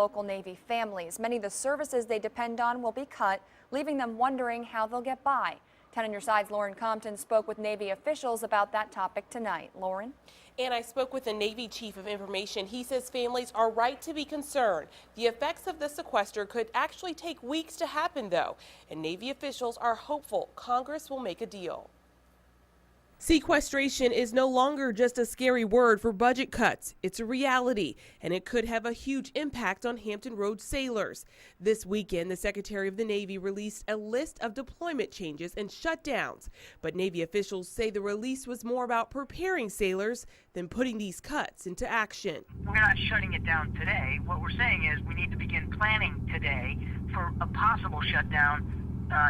local Navy families. Many of the services they depend on will be cut, leaving them wondering how they'll get by. 10 on your side's Lauren Compton spoke with Navy officials about that topic tonight. Lauren? And I spoke with the Navy Chief of Information. He says families are right to be concerned. The effects of the sequester could actually take weeks to happen, though, and Navy officials are hopeful Congress will make a deal. Sequestration is no longer just a scary word for budget cuts. It's a reality, and it could have a huge impact on Hampton Roads sailors. This weekend, the Secretary of the Navy released a list of deployment changes and shutdowns, but Navy officials say the release was more about preparing sailors than putting these cuts into action. We're not shutting it down today. What we're saying is we need to begin planning today for a possible shutdown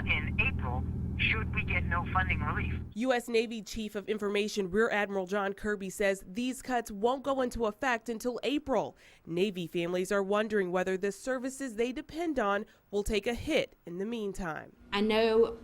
in April should we get no funding relief. U.S. Navy Chief of Information Rear Admiral John Kirby says these cuts won't go into effect until April. Navy families are wondering whether the services they depend on will take a hit in the meantime. I know,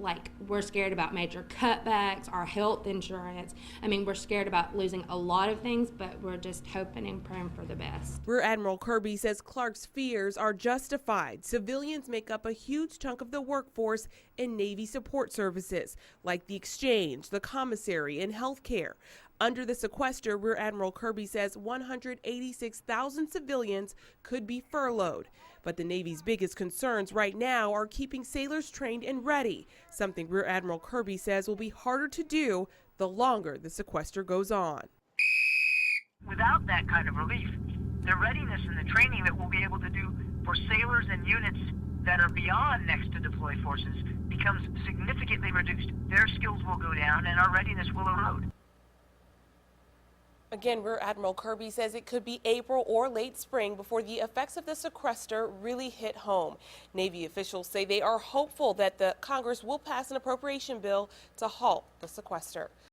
we're scared about major cutbacks, our health insurance. I mean, we're scared about losing a lot of things, but we're just hoping and praying for the best. Rear Admiral Kirby says Clark's fears are justified. Civilians make up a huge chunk of the workforce in Navy support services, like the exchange, the commissary, and health care. Under the sequester, Rear Admiral Kirby says 186,000 civilians could be furloughed. But the Navy's biggest concerns right now are keeping sailors trained and ready, something Rear Admiral Kirby says will be harder to do the longer the sequester goes on. Without that kind of relief, the readiness and the training that we'll be able to do for sailors and units that are beyond next to deploy forces becomes significantly reduced. Their skills will go down and our readiness will erode. Again, Rear Admiral Kirby says it could be April or late spring before the effects of the sequester really hit home. Navy officials say they are hopeful that the Congress will pass an appropriation bill to halt the sequester.